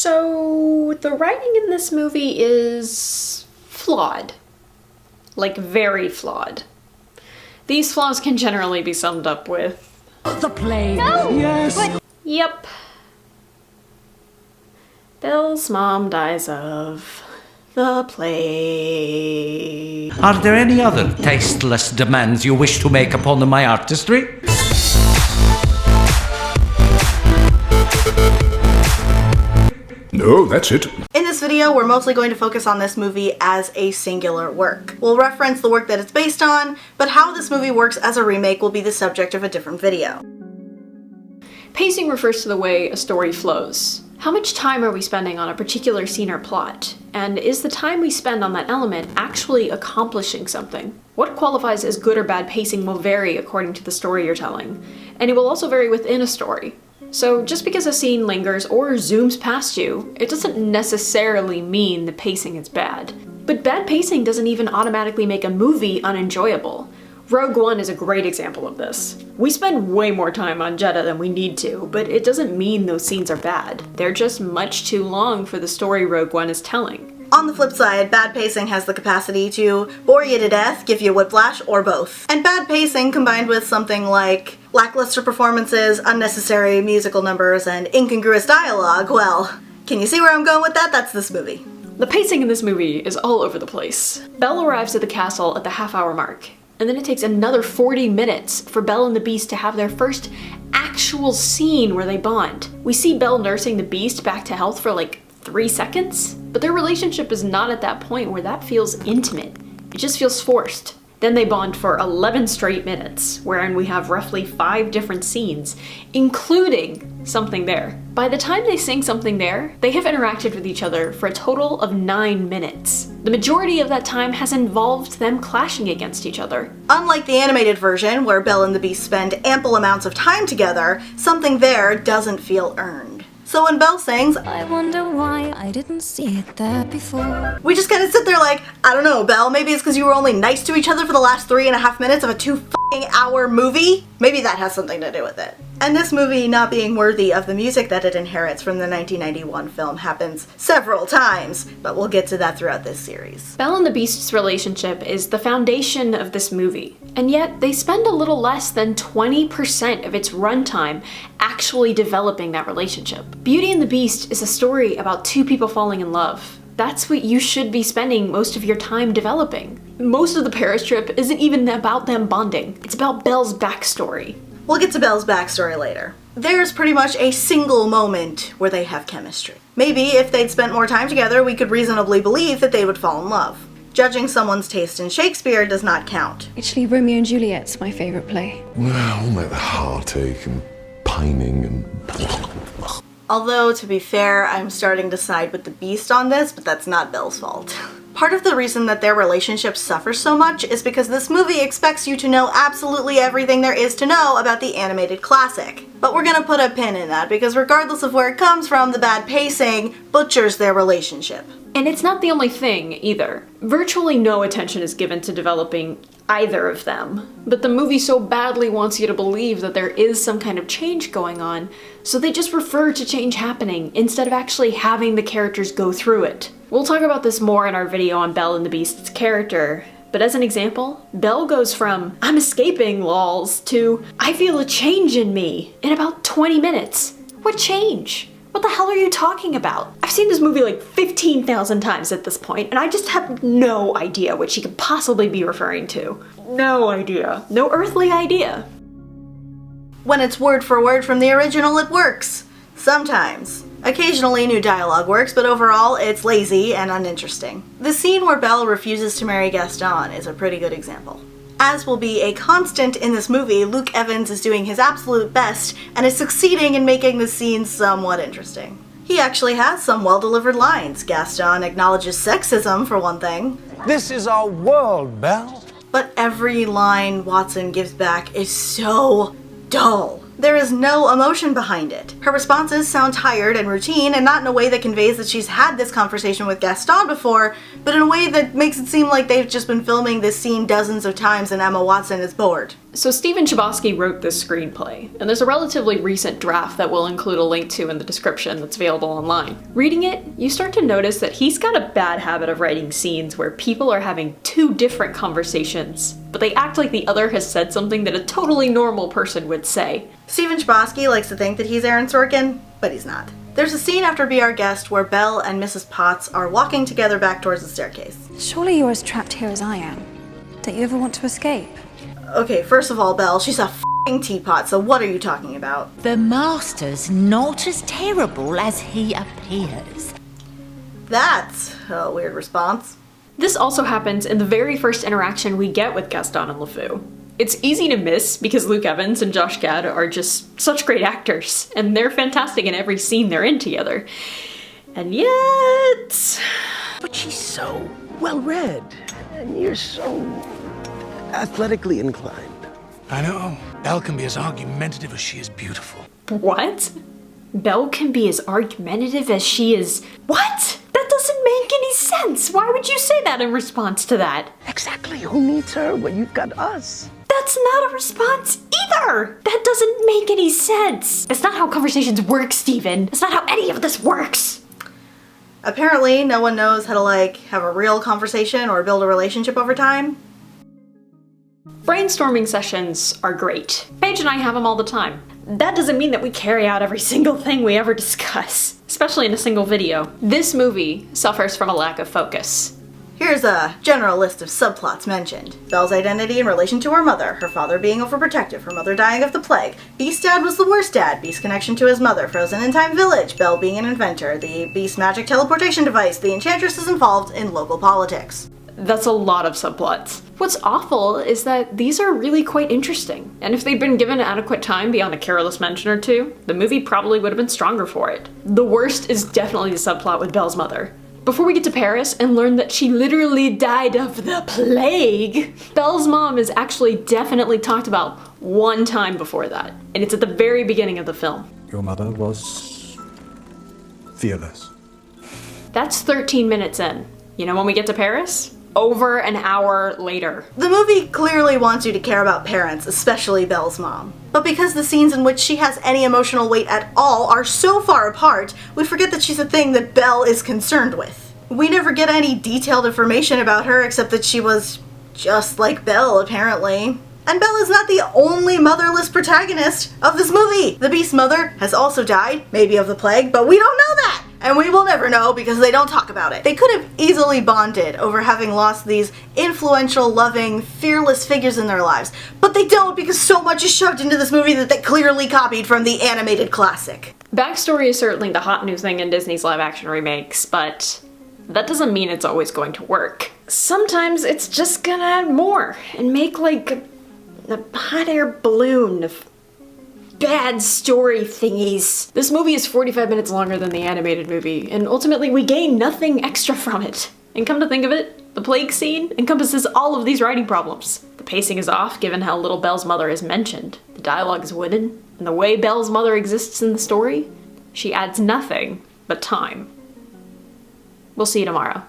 So, the writing in this movie is flawed. Like, very flawed. These flaws can generally be summed up with... The play! No! Yes! But, yep. Belle's mom dies of... the plague. Are there any other tasteless demands you wish to make upon my artistry? No, that's it. In this video, we're mostly going to focus on this movie as a singular work. We'll reference the work that it's based on, but how this movie works as a remake will be the subject of a different video. Pacing refers to the way a story flows. How much time are we spending on a particular scene or plot? And is the time we spend on that element actually accomplishing something? What qualifies as good or bad pacing will vary according to the story you're telling, and it will also vary within a story. So just because a scene lingers or zooms past you, it doesn't necessarily mean the pacing is bad. But bad pacing doesn't even automatically make a movie unenjoyable. Rogue One is a great example of this. We spend way more time on Jedha than we need to, but it doesn't mean those scenes are bad. They're just much too long for the story Rogue One is telling. On the flip side, bad pacing has the capacity to bore you to death, give you whiplash, or both. And bad pacing combined with something like lackluster performances, unnecessary musical numbers, and incongruous dialogue, well, can you see where I'm going with that? That's this movie. The pacing in this movie is all over the place. Belle arrives at the castle at the half-hour mark, and then it takes another 40 minutes for Belle and the Beast to have their first actual scene where they bond. We see Belle nursing the Beast back to health for like 3 seconds, but their relationship is not at that point where that feels intimate. It just feels forced. Then they bond for 11 straight minutes, wherein we have roughly 5 different scenes, including Something There. By the time they sing Something There, they have interacted with each other for a total of 9 minutes. The majority of that time has involved them clashing against each other. Unlike the animated version, where Belle and the Beast spend ample amounts of time together, Something There doesn't feel earned. So when Belle sings, I wonder why I didn't see it there before. We just kind of sit there like, I don't know, Belle, maybe it's because you were only nice to each other for the last 3.5 minutes of a 2-hour movie? Maybe that has something to do with it. And this movie not being worthy of the music that it inherits from the 1991 film happens several times, but we'll get to that throughout this series. Belle and the Beast's relationship is the foundation of this movie, and yet they spend a little less than 20% of its runtime actually developing that relationship. Beauty and the Beast is a story about 2 people falling in love. That's what you should be spending most of your time developing. Most of the Paris trip isn't even about them bonding. It's about Belle's backstory. We'll get to Belle's backstory later. There's pretty much a single moment where they have chemistry. Maybe if they'd spent more time together, we could reasonably believe that they would fall in love. Judging someone's taste in Shakespeare does not count. Actually, Romeo and Juliet's my favourite play. Well, all that heartache and pining and... Although, to be fair, I'm starting to side with the Beast on this, but that's not Belle's fault. Part of the reason that their relationship suffers so much is because this movie expects you to know absolutely everything there is to know about the animated classic. But we're gonna put a pin in that because regardless of where it comes from, the bad pacing butchers their relationship. And it's not the only thing, either. Virtually no attention is given to developing either of them, but the movie so badly wants you to believe that there is some kind of change going on, so they just refer to change happening instead of actually having the characters go through it. We'll talk about this more in our video on Belle and the Beast's character, but as an example, Belle goes from, I'm escaping lols, to, I feel a change in me, in about 20 minutes. What change? What the hell are you talking about? I've seen this movie like 15,000 times at this point, and I just have no idea what she could possibly be referring to. No idea. No earthly idea. When it's word for word from the original, it works. Sometimes. Occasionally new dialogue works, but overall it's lazy and uninteresting. The scene where Belle refuses to marry Gaston is a pretty good example. As will be a constant in this movie, Luke Evans is doing his absolute best and is succeeding in making the scene somewhat interesting. He actually has some well-delivered lines. Gaston acknowledges sexism, for one thing. This is our world, Belle. But every line Watson gives back is so dull. There is no emotion behind it. Her responses sound tired and routine, and not in a way that conveys that she's had this conversation with Gaston before, but in a way that makes it seem like they've just been filming this scene dozens of times and Emma Watson is bored. So Stephen Chbosky wrote this screenplay, and there's a relatively recent draft that we'll include a link to in the description that's available online. Reading it, you start to notice that he's got a bad habit of writing scenes where people are having two different conversations, but they act like the other has said something that a totally normal person would say. Stephen Chbosky likes to think that he's Aaron Sorkin, but he's not. There's a scene after Be Our Guest where Belle and Mrs. Potts are walking together back towards the staircase. Surely you're as trapped here as I am. Don't you ever want to escape? Okay, first of all, Belle, she's a f***ing teapot, so what are you talking about? The master's not as terrible as he appears. That's a weird response. This also happens in the very first interaction we get with Gaston and LeFou. It's easy to miss because Luke Evans and Josh Gad are just such great actors, and they're fantastic in every scene they're in together. And yet... But she's so well-read, and you're so athletically inclined. I know. Belle can be as argumentative as she is beautiful. What? Belle can be as argumentative as she is... What? That doesn't make any sense! Why would you say that in response to that? Exactly. Who needs her when you've got us? That's not a response either! That doesn't make any sense! That's not how conversations work, Steven. That's not how any of this works! Apparently, no one knows how to, have a real conversation or build a relationship over time. Brainstorming sessions are great. Paige and I have them all the time. That doesn't mean that we carry out every single thing we ever discuss, especially in a single video. This movie suffers from a lack of focus. Here's a general list of subplots mentioned. Belle's identity in relation to her mother, her father being overprotective, her mother dying of the plague, Beast's dad was the worst dad, Beast's connection to his mother, frozen in time village, Belle being an inventor, the Beast magic teleportation device, the Enchantress is involved in local politics. That's a lot of subplots. What's awful is that these are really quite interesting, and if they'd been given adequate time beyond a careless mention or two, the movie probably would have been stronger for it. The worst is definitely the subplot with Belle's mother. Before we get to Paris and learn that she literally died of the plague, Belle's mom is actually definitely talked about one time before that, and it's at the very beginning of the film. Your mother was fearless. That's 13 minutes in. You know when we get to Paris? Over an hour later. The movie clearly wants you to care about parents, especially Belle's mom. But because the scenes in which she has any emotional weight at all are so far apart, we forget that she's a thing that Belle is concerned with. We never get any detailed information about her except that she was just like Belle, apparently. And Belle is not the only motherless protagonist of this movie. The Beast's mother has also died, maybe of the plague, but we don't know that! And we will never know because they don't talk about it. They could have easily bonded over having lost these influential, loving, fearless figures in their lives, but they don't because so much is shoved into this movie that they clearly copied from the animated classic. Backstory is certainly the hot new thing in Disney's live-action remakes, but that doesn't mean it's always going to work. Sometimes it's just gonna add more and make a hot air balloon of bad story thingies. This movie is 45 minutes longer than the animated movie, and ultimately we gain nothing extra from it. And come to think of it, the plague scene encompasses all of these writing problems. The pacing is off given how little Belle's mother is mentioned. The dialogue is wooden, and the way Belle's mother exists in the story, she adds nothing but time. We'll see you tomorrow.